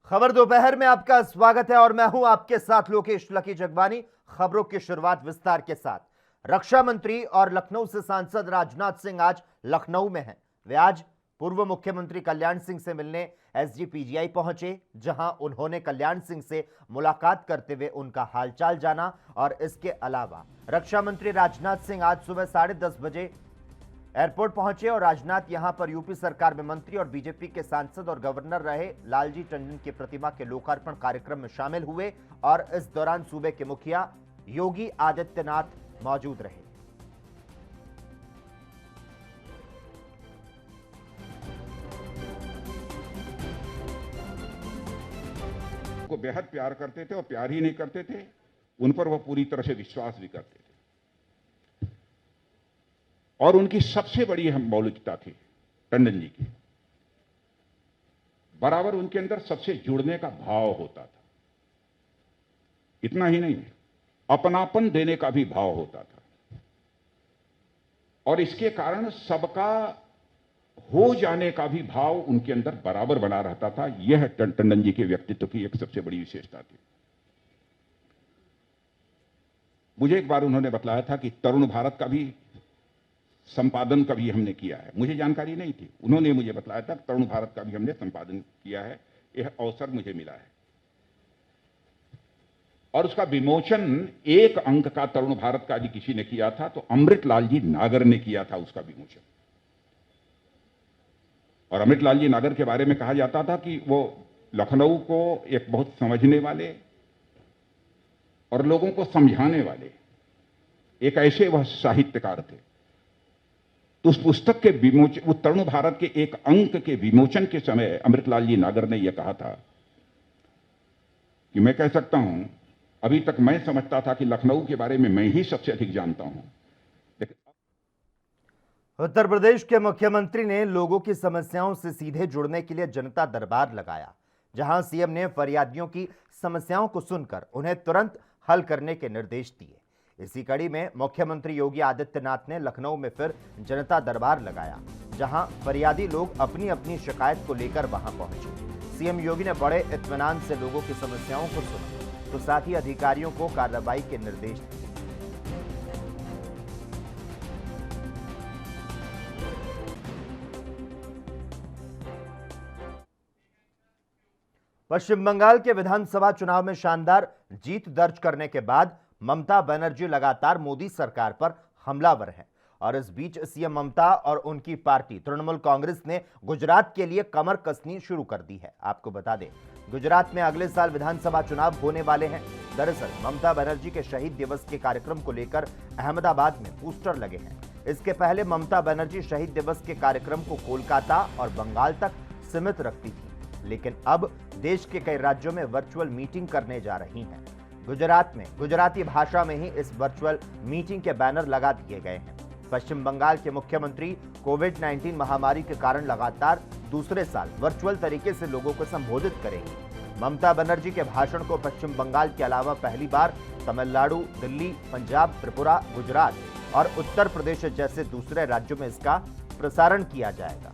खबर दोपहर में आपका स्वागत है और मैं हूं आपके साथ लोकेश लकी जगवानी। खबरों की शुरुआत विस्तार के साथ। रक्षा मंत्री और लखनऊ से सांसद राजनाथ सिंह आज लखनऊ में हैं। वे आज पूर्व मुख्यमंत्री कल्याण सिंह से मिलने एसजीपीजीआई पहुंचे, जहां उन्होंने कल्याण सिंह से मुलाकात करते हुए उनका हालचाल जाना। और इसके अलावा रक्षा मंत्री राजनाथ सिंह आज सुबह 10:30 बजे एयरपोर्ट पहुंचे और राजनाथ यहां पर यूपी सरकार में मंत्री और बीजेपी के सांसद और गवर्नर रहे लालजी टंडन की प्रतिमा के लोकार्पण कार्यक्रम में शामिल हुए। और इस दौरान सूबे के मुखिया योगी आदित्यनाथ मौजूद रहे। को बेहद प्यार करते थे और प्यार ही नहीं करते थे, उन पर वह पूरी तरह से विश्वास भी करते थे। और उनकी सबसे बड़ी मौलिकता थी टंडन जी की, बराबर उनके अंदर सबसे जुड़ने का भाव होता था। इतना ही नहीं, अपनापन देने का भी भाव होता था। और इसके कारण सबका हो जाने का भी भाव उनके अंदर बराबर बना रहता था। यह टंडन जी के व्यक्तित्व की एक सबसे बड़ी विशेषता थी। मुझे एक बार उन्होंने बतलाया था कि तरुण भारत का भी संपादन कभी हमने किया है। मुझे जानकारी नहीं थी, उन्होंने मुझे बताया था तरुण भारत का भी हमने संपादन किया है। यह अवसर मुझे मिला है और उसका विमोचन एक अंक का तरुण भारत का यदि किसी ने किया था तो अमृतलाल जी नागर ने किया था उसका विमोचन। और अमृतलाल जी नागर के बारे में कहा जाता था कि वो लखनऊ को एक बहुत समझने वाले और लोगों को समझाने वाले एक ऐसे वह साहित्यकार थे। तो उस पुस्तक के विमोचन, वो तरुण भारत के एक अंक के विमोचन के समय अमृतलाल जी नागर ने यह कहा था कि मैं कह सकता हूं, अभी तक मैं समझता था कि लखनऊ के बारे में मैं ही सबसे अधिक जानता हूं। उत्तर प्रदेश के मुख्यमंत्री ने लोगों की समस्याओं से सीधे जुड़ने के लिए जनता दरबार लगाया, जहां सीएम ने फरियादियों की समस्याओं को सुनकर उन्हें तुरंत हल करने के निर्देश दिए। इसी कड़ी में मुख्यमंत्री योगी आदित्यनाथ ने लखनऊ में फिर जनता दरबार लगाया, जहां फरियादी लोग अपनी अपनी शिकायत को लेकर वहां पहुंचे। सीएम योगी ने बड़े इत्मीनान से लोगों की समस्याओं को सुना, तो साथ ही अधिकारियों को कार्रवाई के निर्देश दिए। पश्चिम बंगाल के विधानसभा चुनाव में शानदार जीत दर्ज करने के बाद ममता बनर्जी लगातार मोदी सरकार पर हमलावर हैं। और इस बीच सीएम ममता और उनकी पार्टी तृणमूल कांग्रेस ने गुजरात के लिए कमर कसनी शुरू कर दी है। आपको बता दें, गुजरात में अगले साल विधानसभा चुनाव होने वाले हैं। दरअसल ममता बनर्जी के शहीद दिवस के कार्यक्रम को लेकर अहमदाबाद में पोस्टर लगे हैं। इसके पहले ममता बनर्जी शहीद दिवस के कार्यक्रम को कोलकाता और बंगाल तक सीमित रखती थी, लेकिन अब देश के कई राज्यों में वर्चुअल मीटिंग करने जा रही हैं। गुजरात में गुजराती भाषा में ही इस वर्चुअल मीटिंग के बैनर लगा दिए गए हैं। पश्चिम बंगाल के मुख्यमंत्री कोविड-19 महामारी के कारण लगातार दूसरे साल वर्चुअल तरीके से लोगों को संबोधित करेंगी। ममता बनर्जी के भाषण को पश्चिम बंगाल के अलावा पहली बार तमिलनाडु, दिल्ली, पंजाब, त्रिपुरा, गुजरात और उत्तर प्रदेश जैसे दूसरे राज्यों में इसका प्रसारण किया जाएगा।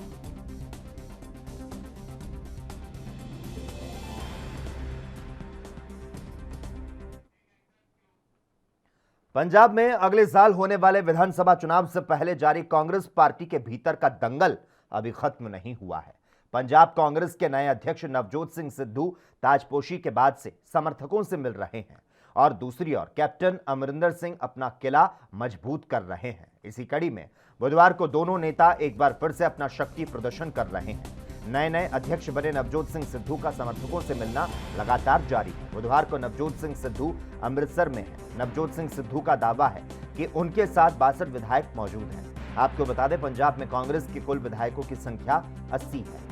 पंजाब में अगले साल होने वाले विधानसभा चुनाव से पहले जारी कांग्रेस पार्टी के भीतर का दंगल अभी खत्म नहीं हुआ है। पंजाब कांग्रेस के नए अध्यक्ष नवजोत सिंह सिद्धू ताजपोशी के बाद से समर्थकों से मिल रहे हैं और दूसरी ओर कैप्टन अमरिंदर सिंह अपना किला मजबूत कर रहे हैं। इसी कड़ी में बुधवार को दोनों नेता एक बार फिर से अपना शक्ति प्रदर्शन कर रहे हैं। नए अध्यक्ष बने नवजोत सिंह सिद्धू का समर्थकों से मिलना लगातार जारी है। बुधवार को नवजोत सिंह सिद्धू अमृतसर में है। नवजोत सिंह सिद्धू का दावा है कि उनके साथ 62 विधायक मौजूद हैं। आपको बता दें, पंजाब में कांग्रेस के कुल विधायकों की संख्या 80 है।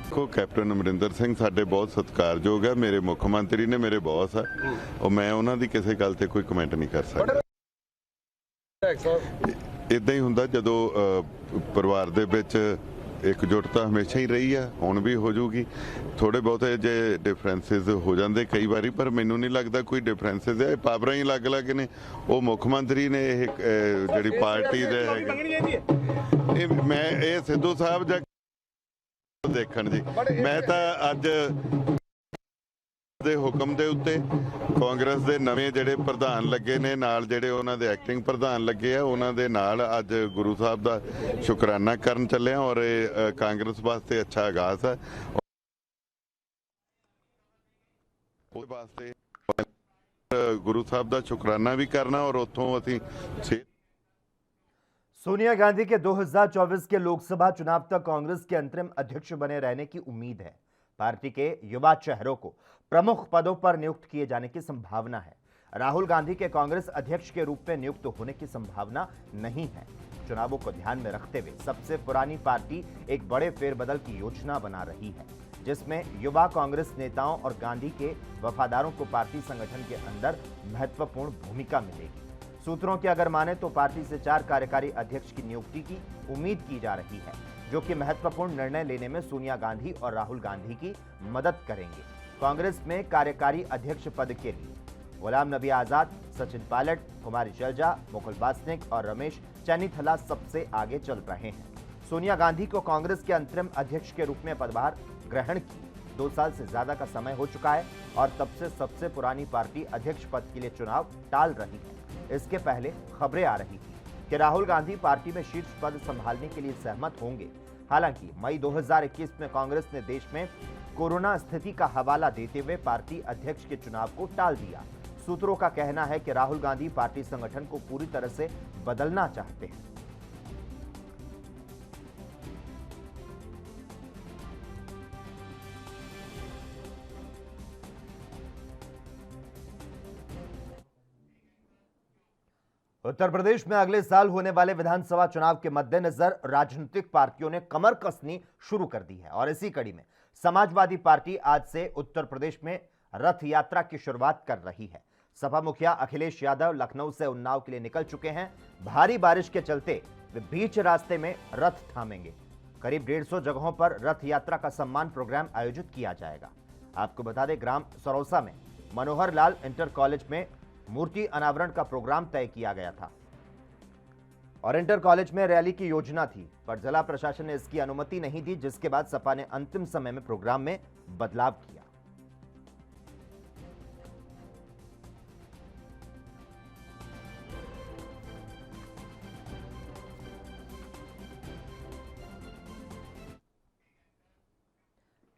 देखो, कैप्टन अमरिंदर सिंह साडे बहुत सत्कारयोग है, मेरे मुख मंत्री ने, मेरे बॉस है और मैं उन्हां दी किसी गल ते कोई कमेंट नहीं कर सकता। इदां ही हुंदा जदों परिवार दे विच एकजुटता हमेशा ही रही है, ਹੁਣ ਵੀ ਹੋ ਜੂਗੀ। ਥੋੜੇ ਬਹੁਤੇ ਜੇ ਡਿਫਰੈਂਸਸ ਹੋ ਜਾਂਦੇ ਕਈ ਵਾਰੀ, ਪਰ ਮੈਨੂੰ ਨਹੀਂ ਲੱਗਦਾ ਕੋਈ ਡਿਫਰੈਂਸਸ ਹੈ। ਪਾਵਰਾਂ ਹੀ ਅਲੱਗ-ਅਲੱਗ ਨੇ। ਉਹ ਮੁੱਖ ਮੰਤਰੀ ਨੇ ਇਹ ਜਿਹੜੀ ਪਾਰਟੀ ਦੇ ਹੈਗੇ, ਮੈਂ ਇਹ ਸਿੱਧੂ ਸਾਹਿਬ ਜਾਂ ਦੇਖਣ ਜੀ, ਮੈਂ ਤਾਂ ਅੱਜ ਦੇ ਹੁਕਮ ਦੇ ਉੱਤੇ ਕਾਂਗਰਸ ਦੇ ਨਵੇਂ ਜਿਹੜੇ ਪ੍ਰਧਾਨ ਲੱਗੇ ਨੇ, ਨਾਲ ਜਿਹੜੇ ਉਹਨਾਂ ਦੇ ਐਕਟਿੰਗ ਪ੍ਰਧਾਨ ਲੱਗੇ ਆ, ਉਹਨਾਂ ਦੇ ਨਾਲ ਅੱਜ ਗੁਰੂ ਸਾਹਿਬ ਦਾ ਸ਼ੁਕਰਾਨਾ ਕਰਨ ਚੱਲੇ ਆ। ਔਰ ਇਹ ਕਾਂਗਰਸ ਵਾਸਤੇ ਅੱਛਾ ਆਗਾਜ਼ ਹੈ। ਉਹਦੇ ਵਾਸਤੇ ਗੁਰੂ ਸਾਹਿਬ ਦਾ ਸ਼ੁਕਰਾਨਾ ਵੀ ਕਰਨਾ ਔਰ ਉੱਥੋਂ ਅਸੀਂ सोनिया गांधी के 2024 के लोकसभा चुनाव तक कांग्रेस के अंतरिम अध्यक्ष बने रहने की उम्मीद है। पार्टी के युवा चेहरों को प्रमुख पदों पर नियुक्त किए जाने की संभावना है। राहुल गांधी के कांग्रेस अध्यक्ष के रूप में नियुक्त होने की संभावना नहीं है। चुनावों को ध्यान में रखते हुए सबसे पुरानी पार्टी एक बड़े फेरबदल की योजना बना रही है, जिसमें युवा कांग्रेस नेताओं और गांधी के वफादारों को पार्टी संगठन के अंदर महत्वपूर्ण भूमिका मिलेगी। सूत्रों की अगर माने तो पार्टी से 4 कार्यकारी अध्यक्ष की नियुक्ति की उम्मीद की जा रही है, जो कि महत्वपूर्ण निर्णय लेने में सोनिया गांधी और राहुल गांधी की मदद करेंगे। कांग्रेस में कार्यकारी अध्यक्ष पद के लिए गुलाम नबी आजाद, सचिन पायलट, कुमारी शैलजा, मुकुल वासनिक और रमेश चन्नीथला सबसे आगे चल रहे हैं। सोनिया गांधी को कांग्रेस के अंतरिम अध्यक्ष के रूप में पदभार ग्रहण किए 2 साल से ज्यादा का समय हो चुका है और तब से सबसे पुरानी पार्टी अध्यक्ष पद के लिए चुनाव टाल रही है। इसके पहले खबरें आ रही थी कि राहुल गांधी पार्टी में शीर्ष पद संभालने के लिए सहमत होंगे। हालांकि मई 2021 में कांग्रेस ने देश में कोरोना स्थिति का हवाला देते हुए पार्टी अध्यक्ष के चुनाव को टाल दिया। सूत्रों का कहना है कि राहुल गांधी पार्टी संगठन को पूरी तरह से बदलना चाहते हैं। उत्तर प्रदेश में अगले साल होने वाले विधानसभा चुनाव के मद्देनजर राजनीतिक पार्टियों ने कमर कसनी शुरू कर दी है और इसी कड़ी में समाजवादी पार्टी आज से उत्तर प्रदेश में रथ यात्रा की शुरुआत कर रही है। सपा मुखिया अखिलेश यादव लखनऊ से उन्नाव के लिए निकल चुके हैं। भारी बारिश के चलते वे बीच रास्ते में रथ थामेंगे। करीब 150 जगहों पर रथ यात्रा का सम्मान प्रोग्राम आयोजित किया जाएगा। आपको बता दें, ग्राम सरौसा में मनोहर लाल इंटर कॉलेज में मूर्ति अनावरण का प्रोग्राम तय किया गया था और इंटर कॉलेज में रैली की योजना थी, पर जिला प्रशासन ने इसकी अनुमति नहीं दी, जिसके बाद सपा ने अंतिम समय में प्रोग्राम में बदलाव किया।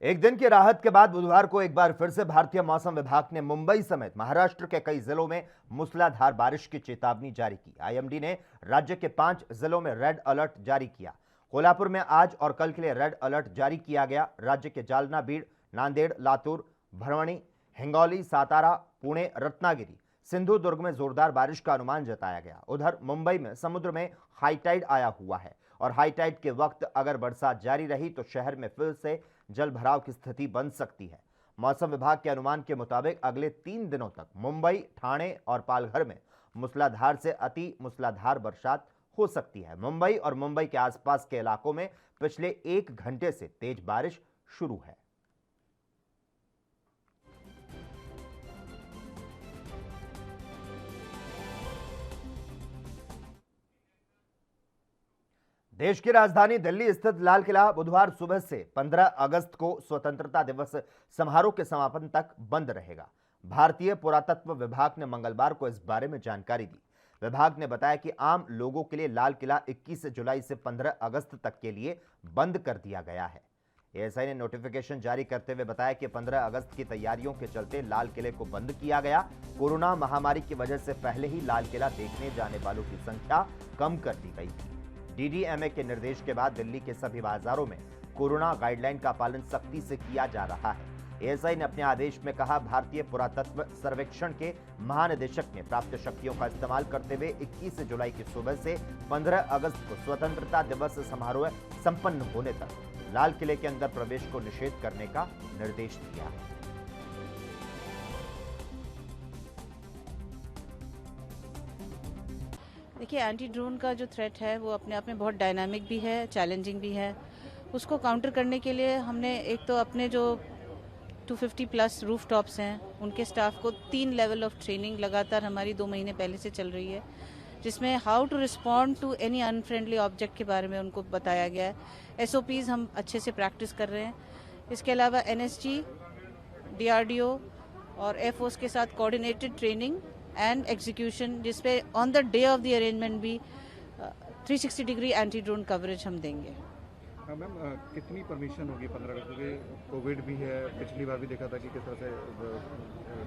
एक दिन की राहत के बाद बुधवार को एक बार फिर से भारतीय मौसम विभाग ने मुंबई समेत महाराष्ट्र के कई जिलों में मूसलाधार बारिश की चेतावनी जारी की। आईएमडी ने राज्य के 5 जिलों में रेड अलर्ट जारी किया। कोल्हापुर में आज और कल के लिए रेड अलर्ट जारी किया गया। राज्य के जालना, बीड़, नांदेड़, लातूर, भरवणी, हिंगोली, सातारा, पुणे, रत्नागिरी, सिंधुदुर्ग में जोरदार बारिश का अनुमान जताया गया। उधर मुंबई में समुद्र में हाई टाइड आया हुआ है और हाई टाइड के वक्त अगर बरसात जारी रही तो शहर में फिर से जल भराव की स्थिति बन सकती है। मौसम विभाग के अनुमान के मुताबिक अगले 3 दिनों तक मुंबई, ठाणे और पालघर में मूसलाधार से अति मूसलाधार बरसात हो सकती है। मुंबई और मुंबई के आसपास के इलाकों में पिछले 1 घंटे से तेज बारिश शुरू है। देश की राजधानी दिल्ली स्थित लाल किला बुधवार सुबह से 15 अगस्त को स्वतंत्रता दिवस समारोह के समापन तक बंद रहेगा। भारतीय पुरातत्व विभाग ने मंगलवार को इस बारे में जानकारी दी। विभाग ने बताया कि आम लोगों के लिए लाल किला 21 जुलाई से 15 अगस्त तक के लिए बंद कर दिया गया है। एएसआई ने नोटिफिकेशन जारी करते हुए बताया कि 15 अगस्त की तैयारियों के चलते लाल किले को बंद किया गया। कोरोना महामारी की वजह से पहले ही लाल किला देखने जाने वालों की संख्या कम कर दी गई थी। डीडीएमए के निर्देश के बाद दिल्ली के सभी बाजारों में कोरोना गाइडलाइन का पालन सख्ती से किया जा रहा है। एएसआई ने अपने आदेश में कहा, भारतीय पुरातत्व सर्वेक्षण के महानिदेशक ने प्राप्त शक्तियों का इस्तेमाल करते हुए 21 जुलाई की सुबह से 15 अगस्त को स्वतंत्रता दिवस समारोह संपन्न होने तक लाल किले के अंदर प्रवेश को निषेध करने का निर्देश दिया है। देखिए, एंटी ड्रोन का जो थ्रेट है वो अपने आप में बहुत डायनामिक भी है, चैलेंजिंग भी है उसको काउंटर करने के लिए हमने एक तो अपने जो 250 प्लस रूफ टॉप्स हैं उनके स्टाफ को 3 लेवल ऑफ ट्रेनिंग लगातार हमारी 2 महीने पहले से चल रही है, जिसमें how to respond to any unfriendly object के बारे में उनको बताया गया है। SOPs हम अच्छे से प्रैक्टिस कर रहे हैं। इसके अलावा NSG, DRDO और एयर फोर्स के साथ कोऑर्डिनेटेड ट्रेनिंग एंड एग्जीक्यूशन, जिसपे on the day of the arrangement भी 360 डिग्री एंटी ड्रोन कवरेज हम देंगे। मैम कितनी परमिशन होगी 15 अगस्त, क्योंकि कोविड भी है, पिछली बार भी देखा था कि किस तरह से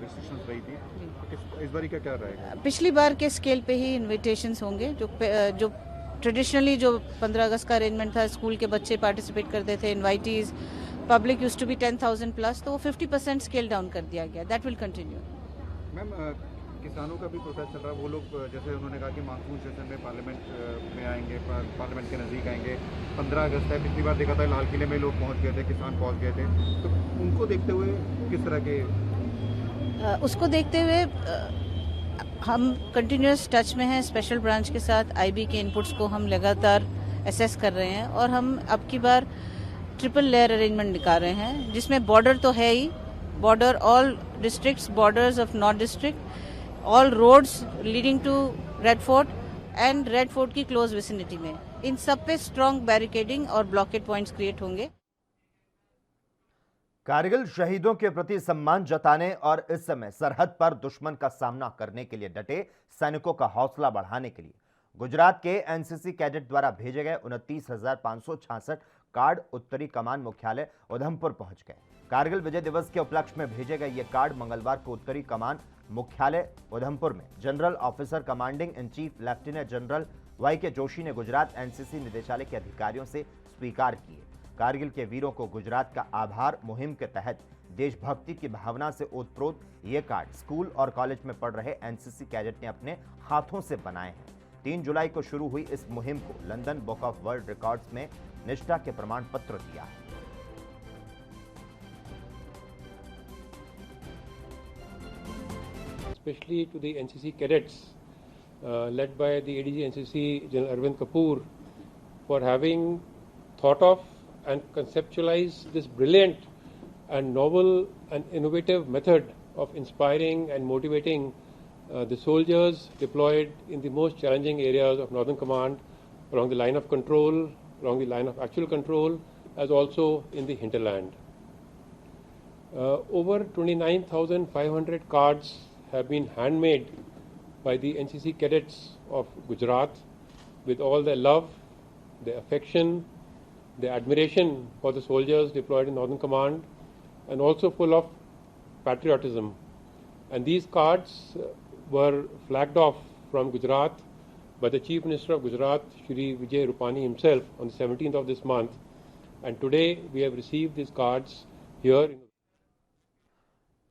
रिस्ट्रिक्शंस रही थी, इस बार क्या क्या रहेगा? पिछली बार के स्केल पे ही इन्विटेशंस होंगे। जो ट्रेडिशनली जो 15 अगस्त का अरेंजमेंट था, स्कूल के बच्चे पार्टिसिपेट करते थे, invitees, public used to be 10,000 plus, तो वो 50% स्केल डाउन कर दिया गया। That will continue. मैम किसानों का भी प्रोटेस्ट चल रहा है, वो लोग जैसे उन्होंने कहा कि मानसून सेशन में पार्लियामेंट में आएंगे, पार्लियामेंट के नज़दीक आएंगे। 15 अगस्त है, पिछली बार देखा था लाल किले में लोग पहुंच गए थे, किसान पहुंच गए थे, तो उनको देखते हुए किस तरह के उसको देखते हुए हम कंटिन्यूस टच में हैं स्पेशल ब्रांच के साथ। IB के इनपुट्स को हम लगातार असेस कर रहे हैं और हम अब की बार ट्रिपल लेयर अरेंजमेंट निकाल रहे हैं, जिसमें बॉर्डर तो है ही, border all districts, borders of north district, all roads leading to Red Fort and Red Fort की क्लोज विसिनिटी में, इन सब पे स्ट्रॉन्ग बैरिकेडिंग और ब्लॉकेट पॉइंट्स क्रिएट होंगे। कारगिल शहीदों के प्रति सम्मान जताने और इस समय सरहद पर दुश्मन का सामना करने के लिए डटे सैनिकों का हौसला बढ़ाने के लिए गुजरात के NCC कैडेट द्वारा भेजे गए 29,566 कार्ड उत्तरी कमान मुख्यालय उधमपुर पहुंच गए। कारगिल विजय दिवस के उपलक्ष्य में भेजे गए ये कार्ड मंगलवार को उत्तरी कमान मुख्यालय उधमपुर में general officer commanding in chief lieutenant general YK Joshi ने गुजरात NCC निदेशालय के अधिकारियों से स्वीकार किए। कारगिल के वीरों को गुजरात का आभार मुहिम के तहत देशभक्ति की भावना से ओतप्रोत ये कार्ड स्कूल और कॉलेज में पढ़ रहे NCC कैडेट ने अपने हाथों से बनाए हैं। 3 जुलाई को शुरू हुई इस मुहिम को London book of world records में निष्ठा के प्रमाण पत्र दिया है। Especially to the NCC cadets led by the ADG NCC General Arvind Kapoor for having thought of and conceptualized this brilliant and novel and innovative method of inspiring and motivating the soldiers deployed in the most challenging areas of Northern Command, along the line of control, along the line of actual control, as also in the hinterland. Over 29,500 cards have been handmade by the NCC cadets of Gujarat with all their love, their affection, their admiration for the soldiers deployed in Northern Command, and also full of patriotism. And these cards were flagged off from Gujarat by the Chief Minister of Gujarat, Shri Vijay Rupani himself, on the 17th of this month. And today we have received these cards here.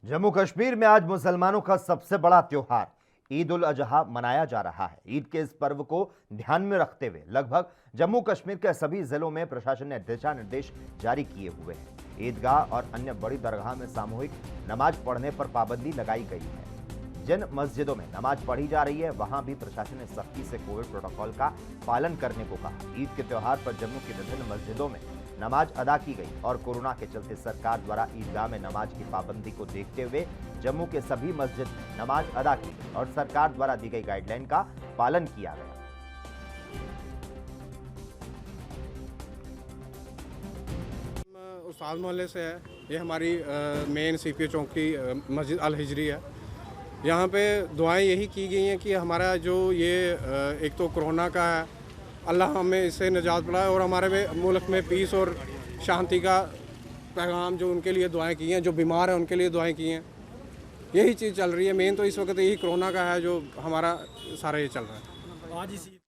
Jammu Kashmir में आज मुसलमानों का सबसे बड़ा त्योहार ईद उल अजहा मनाया जा रहा है। ईद के इस पर्व को ध्यान में रखते हुए लगभग जम्मू कश्मीर के सभी जिलों में प्रशासन ने दिशा निर्देश जारी किए हुए हैं। ईदगाह और अन्य बड़ी दरगाह में सामूहिक नमाज पढ़ने पर पाबंदी लगाई गई है। जिन मस्जिदों में नमाज पढ़ी जा रही है वहां भी प्रशासन ने सख्ती से कोविड प्रोटोकॉल का पालन करने को कहा। ईद के त्योहार पर जम्मू की विभिन्न मस्जिदों में नमाज अदा की गई और कोरोना के चलते सरकार द्वारा ईदगाह में नमाज की पाबंदी को देखते हुए जम्मू के सभी मस्जिद में नमाज अदा की गई और सरकार द्वारा दी गई गाइडलाइन का पालन किया गया। उस्ताद मोहल्ले से है, ये हमारी मेन CPO चौक की मस्जिद अल हिजरी है। यहाँ पे दुआएं यही की गई हैं कि हमारा जो ये एक तो कोरोना का है, अल्लाह हमें इससे निजात दिलाए और हमारे मुल्क में पीस और शांति का पैगाम जो उनके लिए दुआएं की हैं, जो बीमार हैं उनके लिए दुआएं की हैं। यही चीज़ चल रही है। मेन तो इस वक्त यही कोरोना का है जो हमारा सारा ये चल रहा है। आज इसी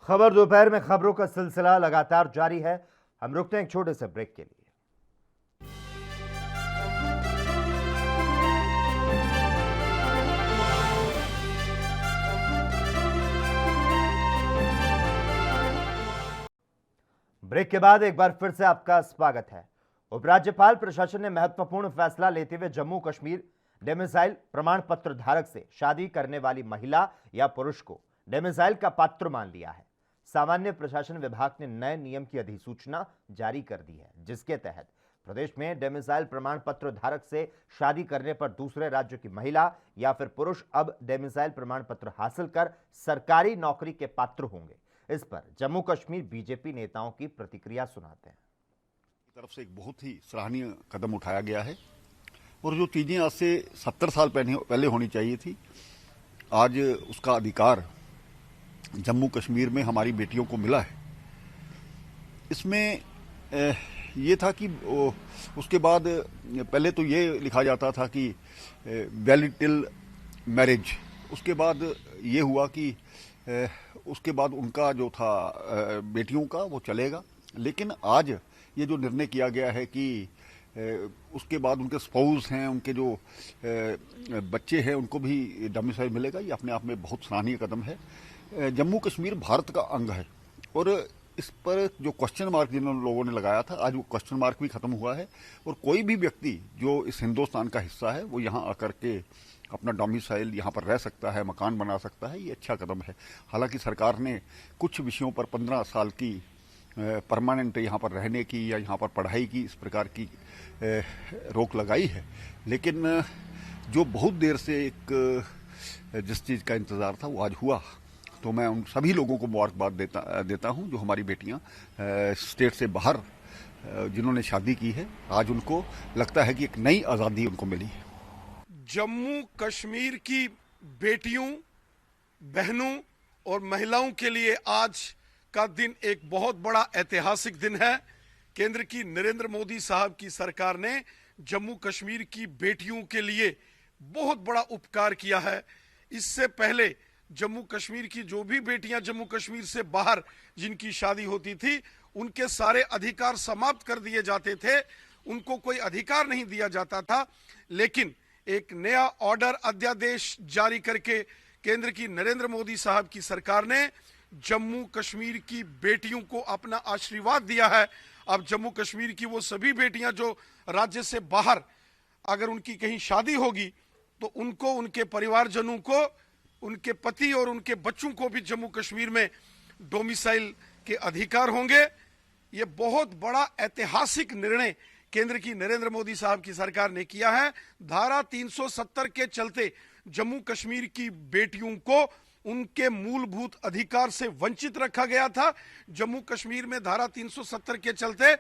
खबर दोपहर में खबरों का सिलसिला लगातार जारी है। हम रुकते हैं एक छोटे से ब्रेक के लिए। ब्रेक के बाद एक बार फिर से आपका स्वागत है। उपराज्यपाल प्रशासन ने महत्वपूर्ण फैसला लेते हुए जम्मू कश्मीर डेमिसाइल प्रमाण पत्र धारक से शादी करने वाली महिला या पुरुष को डेमिसाइल का पात्र मान लिया है। सामान्य प्रशासन विभाग ने नए नियम की अधिसूचना जारी कर दी है, जिसके तहत प्रदेश में डोमिसाइल प्रमाण पत्र धारक से शादी करने पर दूसरे राज्य की महिला या फिर पुरुष अब डोमिसाइल प्रमाण पत्र हासिल कर सरकारी नौकरी के पात्र होंगे। इस पर जम्मू कश्मीर बीजेपी नेताओं की प्रतिक्रिया सुनाते हैं। तरफ से एक बहुत ही सराहनीय कदम उठाया गया है और जो चीजें आज से 70 साल पहले होनी चाहिए थी, आज उसका अधिकार जम्मू कश्मीर में हमारी बेटियों को मिला है। इसमें ये था कि उसके बाद पहले तो ये लिखा जाता था कि वैलिड टिल मैरिज, उसके बाद ये हुआ कि उसके बाद उनका जो था बेटियों का वो चलेगा, लेकिन आज ये जो निर्णय किया गया है कि उसके बाद उनके स्पाउस हैं, उनके जो बच्चे हैं, उनको भी डोमिसाइल मिलेगा, ये अपने आप में बहुत सराहनीय कदम है। जम्मू कश्मीर भारत का अंग है और इस पर जो क्वेश्चन मार्क जिन लोगों ने लगाया था, आज वो क्वेश्चन मार्क भी खत्म हुआ है और कोई भी व्यक्ति जो इस हिंदुस्तान का हिस्सा है वो यहाँ आकर के अपना डोमिसाइल यहाँ पर रह सकता है, मकान बना सकता है। ये अच्छा कदम है। हालांकि सरकार ने कुछ विषयों पर 15 साल की परमानेंट यहाँ पर रहने की या यहाँ पर पढ़ाई की इस प्रकार की रोक लगाई है, लेकिन जो बहुत देर से एक जिस चीज़ का इंतज़ार था वो आज हुआ। तो मैं उन सभी लोगों को मुबारकबाद देता हूं जो हमारी बेटियां स्टेट से बाहर जिन्होंने शादी की है, आज उनको लगता है कि एक नई आज़ादी उनको मिली है। जम्मू कश्मीर की बेटियों, बहनों और महिलाओं के लिए आज का दिन एक बहुत बड़ा ऐतिहासिक दिन है। केंद्र की नरेंद्र मोदी साहब की सरकार ने जम्मू कश्मीर की बेटियों के लिए बहुत बड़ा उपकार किया है। इससे पहले जम्मू कश्मीर की जो भी बेटियां जम्मू कश्मीर से बाहर जिनकी शादी होती थी, उनके सारे अधिकार समाप्त कर दिए जाते थे, उनको कोई अधिकार नहीं दिया जाता था। लेकिन एक नया ऑर्डर, अध्यादेश जारी करके केंद्र की नरेंद्र मोदी साहब की सरकार ने जम्मू कश्मीर की बेटियों को अपना आशीर्वाद दिया है। अब जम्मू कश्मीर की वो सभी बेटियां जो राज्य से बाहर अगर उनकी कहीं शादी होगी तो उनको, उनके परिवारजनों को, उनके पति और उनके बच्चों को भी जम्मू कश्मीर में डोमिसाइल के अधिकार होंगे। ये बहुत बड़ा ऐतिहासिक निर्णय केंद्र की नरेंद्र मोदी साहब की सरकार ने किया है। धारा 370 के चलते जम्मू कश्मीर की बेटियों को उनके मूलभूत अधिकार से वंचित रखा गया था। जम्मू कश्मीर में धारा 370 के चलते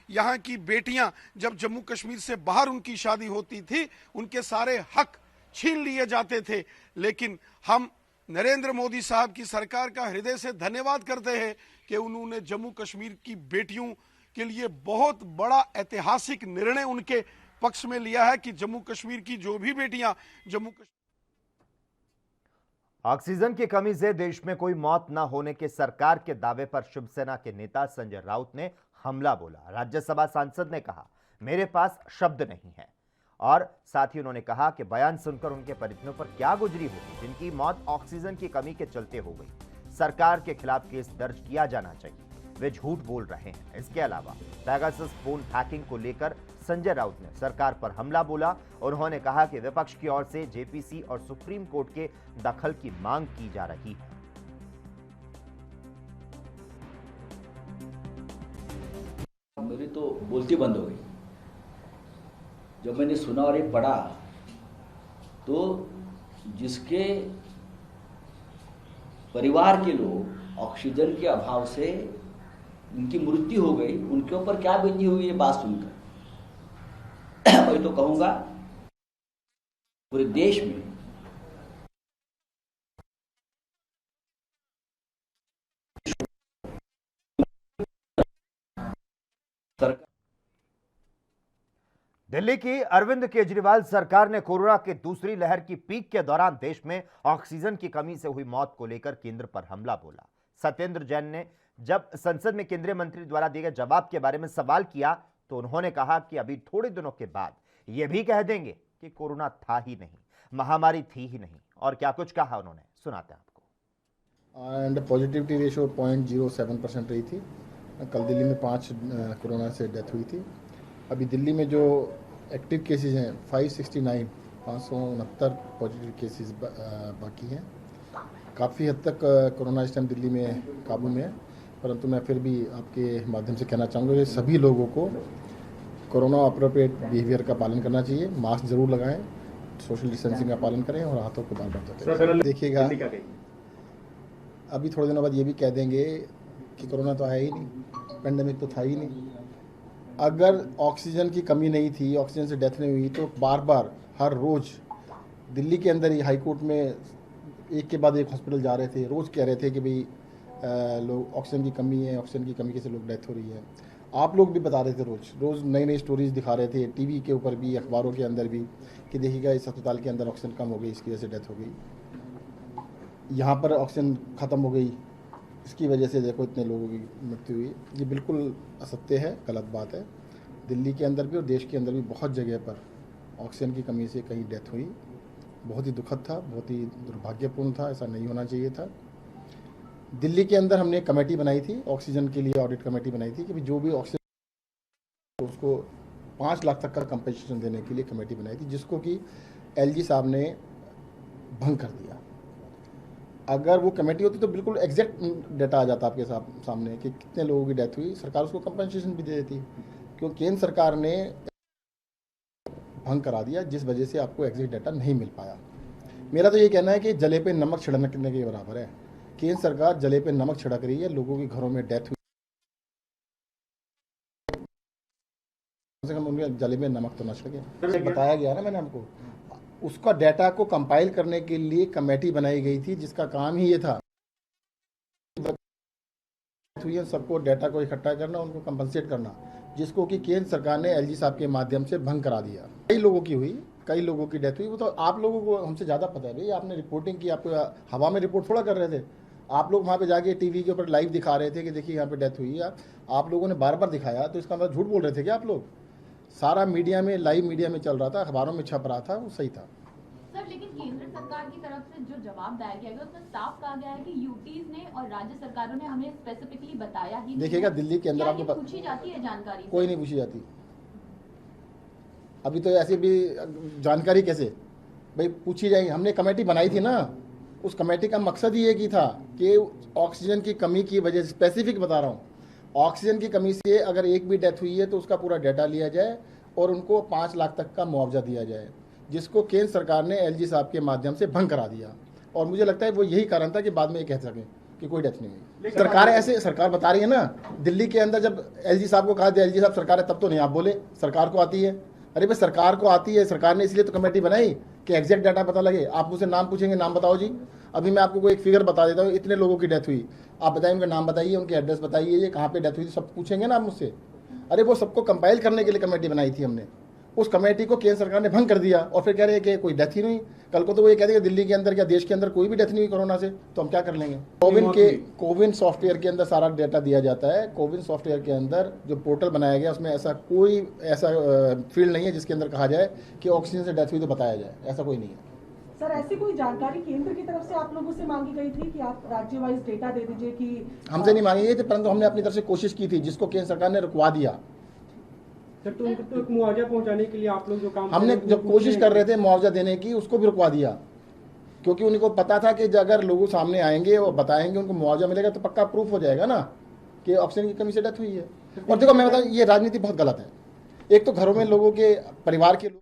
यहाँ की बेटियां जब जम्मू कश्मीर से बाहर उनकी शादी होती थी, उनके सारे हक छीन लिए जाते थे। लेकिन हम नरेंद्र मोदी साहब की सरकार का हृदय से धन्यवाद करते हैं कि उन्होंने जम्मू कश्मीर की बेटियों के लिए बहुत बड़ा ऐतिहासिक निर्णय उनके पक्ष में लिया है कि जम्मू कश्मीर की जो भी बेटियां जम्मू कश्मीर। ऑक्सीजन की कमी से देश में कोई मौत न होने के सरकार के दावे पर शिवसेना के नेता संजय राउत ने हमला बोला। राज्यसभा सांसद ने कहा, मेरे पास शब्द नहीं है, और साथ ही उन्होंने कहा कि बयान सुनकर उनके परिजनों पर क्या गुजरी होगी जिनकी मौत ऑक्सीजन की कमी के चलते हो गई। सरकार के खिलाफ केस दर्ज किया जाना चाहिए, वे झूठ बोल रहे हैं। इसके अलावा पेगासस फोन हैकिंग को लेकर संजय राउत ने सरकार पर हमला बोला। उन्होंने कहा कि विपक्ष की ओर से जेपीसी और सुप्रीम कोर्ट के दखल की मांग की जा रही है। मेरी तो बोलती बंद हो गई जब मैंने सुना और ये पढ़ा। तो जिसके परिवार के लोग ऑक्सीजन के अभाव से उनकी मृत्यु हो गई, उनके ऊपर क्या बीती हुई ये बात सुनकर मैं तो कहूंगा पूरे देश में सरकार। दिल्ली की अरविंद केजरीवाल सरकार ने कोरोना के दूसरी लहर की पीक के दौरान देश में ऑक्सीजन की कमी से हुई मौत को लेकर केंद्र पर हमला बोला। सत्येंद्र जैन ने जब संसद में केंद्रीय मंत्री द्वारा दिए गए जवाब के बारे में सवाल किया तो उन्होंने कहा कि अभी थोड़े दिनों के बाद यह भी कह देंगे कि कोरोना था ही नहीं, महामारी थी ही नहीं। और क्या कुछ कहा उन्होंने, सुनाते हैं आपको। एंड पॉजिटिविटी रेशियो 0.07% रही थी। कल दिल्ली में 5 कोरोना से डेथ हुई थी। अभी दिल्ली में जो एक्टिव केसेस हैं 569 पॉजिटिव केसेस बाकी हैं। काफ़ी हद तक कोरोना इस टाइम दिल्ली में काबू में है, परंतु मैं फिर भी आपके माध्यम से कहना चाहूँगा कि सभी लोगों को कोरोना अप्रोप्रिएट बिहेवियर का पालन करना चाहिए, मास्क जरूर लगाएं, सोशल डिस्टेंसिंग का पालन करें और हाथों को बार बार धोएं। देखिएगा अभी थोड़े दिनों बाद ये भी कह देंगे कि कोरोना तो आया ही नहीं, पेंडेमिक तो था ही नहीं। अगर ऑक्सीजन की कमी नहीं थी, ऑक्सीजन से डेथ नहीं हुई, तो बार बार हर रोज़ दिल्ली के अंदर ही हाई कोर्ट में एक के बाद एक हॉस्पिटल जा रहे थे, रोज़ कह रहे थे कि भाई लोग ऑक्सीजन की कमी है, ऑक्सीजन की कमी से लोग डेथ हो रही है। आप लोग भी बता रहे थे, रोज़ नई नई स्टोरीज दिखा रहे थे, टीवी के ऊपर भी, अखबारों के अंदर भी, कि देखिएगा इस अस्पताल के अंदर ऑक्सीजन कम हो गई, इसकी वजह से डेथ हो गई, यहाँ पर ऑक्सीजन ख़त्म हो गई, इसकी वजह से देखो इतने लोगों की मृत्यु हुई। ये बिल्कुल असत्य है, गलत बात है। दिल्ली के अंदर भी और देश के अंदर भी बहुत जगह पर ऑक्सीजन की कमी से कहीं डेथ हुई। बहुत ही दुखद था, बहुत ही दुर्भाग्यपूर्ण था, ऐसा नहीं होना चाहिए था। दिल्ली के अंदर हमने एक कमेटी बनाई थी, ऑक्सीजन के लिए ऑडिट कमेटी बनाई थी कि जो भी ऑक्सीजन उसको 5 लाख तक का कंपनसेशन देने के लिए कमेटी बनाई थी, जिसको कि एलजी साहब ने भंग कर दिया। अगर वो कमेटी होती तो बिल्कुल एग्जैक्ट डाटा आ जाता आपके सामने कि कितने लोगों की डेथ हुई, सरकार उसको कंपनसेशन भी दे देती, क्योंकि केंद्र सरकार ने भंग करा दिया, जिस वजह से आपको एग्जैक्ट डाटा नहीं मिल पाया। मेरा तो ये कहना है कि जले पे नमक छिड़कने के बराबर है। केंद्र सरकार जले पे नमक छिड़क रही है, लोगों के घरों में डेथ हुई, कम से कम उनके जले में नमक तो न छिड़के। बताया गया ना मैंने आपको, उसका डाटा को कंपाइल करने के लिए कमेटी बनाई गई थी, जिसका काम ही ये था सबको डाटा को इकट्ठा करना, उनको कंपनसेट करना, जिसको कि केंद्र सरकार ने एलजी साहब के माध्यम से भंग करा दिया। कई लोगों की हुई, कई लोगों की डेथ हुई, वो तो आप लोगों को हमसे ज़्यादा पता है भाई, आपने रिपोर्टिंग की, आपको हवा में रिपोर्ट थोड़ा कर रहे थे। आप लोग वहाँ पे जाके टीवी के ऊपर लाइव दिखा रहे थे कि देखिए यहाँ पे डेथ हुई है, आप लोगों ने बार बार दिखाया, तो इसका मतलब झूठ बोल रहे थे क्या आप लोग? सारा मीडिया में, लाइव मीडिया में चल रहा था, अखबारों में छप रहा था, वो सही था। सर, लेकिन केंद्र सरकार की तरफ से जो जवाब दायर किया गया उसमें साफ कहा गया है कि यूटीज ने और राज्य सरकारों ने हमें स्पेसिफिकली बताया ही नहीं। देखिएगा दिल्ली के अंदर आपको पूछी जाती है जानकारी? कोई नहीं पूछी जाती अभी तो, ऐसी भी जानकारी कैसे भाई पूछी जाएगी? हमने कमेटी बनाई थी ना, उस कमेटी का मकसद ही एक ही था कि ऑक्सीजन की कमी की वजह से, स्पेसिफिक बता रहा हूँ, ऑक्सीजन की कमी से अगर एक भी डेथ हुई है तो उसका पूरा डाटा लिया जाए और उनको 5 लाख तक का मुआवजा दिया जाए, जिसको केंद्र सरकार ने एलजी साहब के माध्यम से भंग करा दिया। और मुझे लगता है वो यही कारण था कि बाद में ये कह सकें कि कोई डेथ नहीं हुई। सरकार ऐसे, सरकार बता रही है ना, दिल्ली के अंदर जब एलजी साहब को कहा एलजी साहब सरकार है, तब तो नहीं आप बोले सरकार को आती है। अरे भाई सरकार को आती है, सरकार ने इसलिए तो कमेटी बनाई कि एग्जैक्ट डाटा पता लगे। आप मुझसे नाम पूछेंगे, नाम बताओ जी, अभी मैं आपको कोई एक फिगर बता देता हूँ, इतने लोगों की डेथ हुई, आप बताइए उनका नाम बताइए, उनके एड्रेस बताइए, ये कहाँ पे डेथ हुई थी, सब पूछेंगे ना आप मुझसे। अरे वो सबको कंपाइल करने के लिए कमेटी बनाई थी हमने, उस कमेटी को केंद्र सरकार ने भंग कर दिया और फिर कह रहे हैं कि कोई डेथ ही नहीं। कल को तो वो ये कह देंगे दिल्ली के अंदर या देश के अंदर कोई भी डेथ नहीं हुई कोरोना से, तो हम क्या कर लेंगे? कोविन सॉफ्टवेयर के अंदर सारा डेटा दिया जाता है। कोविन सॉफ्टवेयर के अंदर जो पोर्टल बनाया गया उसमें ऐसा कोई फील्ड नहीं है जिसके अंदर कहा जाए कि ऑक्सीजन से डेथ हुई तो बताया जाए, ऐसा कोई नहीं है। सर, ऐसी कोई जानकारी केंद्र की तरफ से आप लोगों से मांगी गई थी कि आप राज्य वाइज डेटा दे दीजिए? कि हमसे नहीं मांगी गई थी, परंतु हमने अपनी तरफ से कोशिश की थी, जिसको केंद्र सरकार ने रुकवा दिया। सर, तो उनको तो मुआवजा पहुंचाने के लिए आप लोग जो काम हमने जब कोशिश कर रहे थे मुआवजा देने की, उसको भी रुकवा दिया, क्योंकि उनको पता था कि अगर लोग सामने आएंगे और बताएंगे उनको मुआवजा मिलेगा तो पक्का प्रूफ हो जाएगा ना कि ऑक्सीजन की कमी से डेथ हुई है। और देखो मैं बताऊं, ये राजनीति बहुत गलत है। एक तो घरों में लोगों के, परिवार के लोग।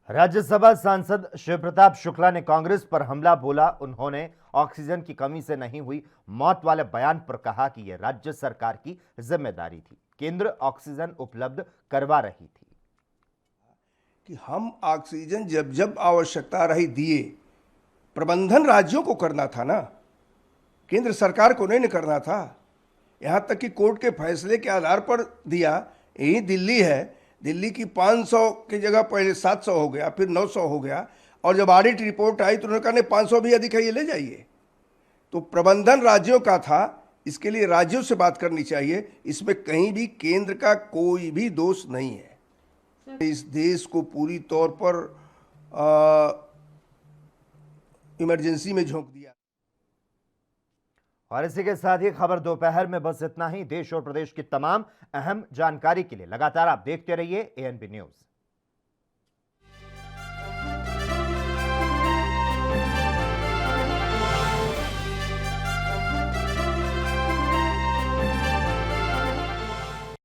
राज्यसभा सांसद शिव प्रताप शुक्ला ने कांग्रेस पर हमला बोला। उन्होंने ऑक्सीजन की कमी से नहीं हुई मौत वाले बयान पर कहा कि यह राज्य सरकार की जिम्मेदारी थी, केंद्र ऑक्सीजन उपलब्ध करवा रही थी। कि हम ऑक्सीजन जब जब आवश्यकता रही दिए, प्रबंधन राज्यों को करना था ना, केंद्र सरकार को नहीं करना था। यहां तक कि कोर्ट के फैसले के आधार पर दिया। यही दिल्ली है, दिल्ली की 500 की जगह पहले 700 हो गया, फिर 900 हो गया, और जब ऑडिट रिपोर्ट आई तो उन्होंने कहा नहीं 500 भी अधिक है, ये ले जाइए। तो प्रबंधन राज्यों का था, इसके लिए राज्यों से बात करनी चाहिए। इसमें कहीं भी केंद्र का कोई भी दोष नहीं है। इस देश को पूरी तौर पर इमरजेंसी में झोंक दिया। और इसी के साथ ही खबर दोपहर में बस इतना ही। देश और प्रदेश की तमाम अहम जानकारी के लिए लगातार आप देखते रहिए ANB न्यूज़।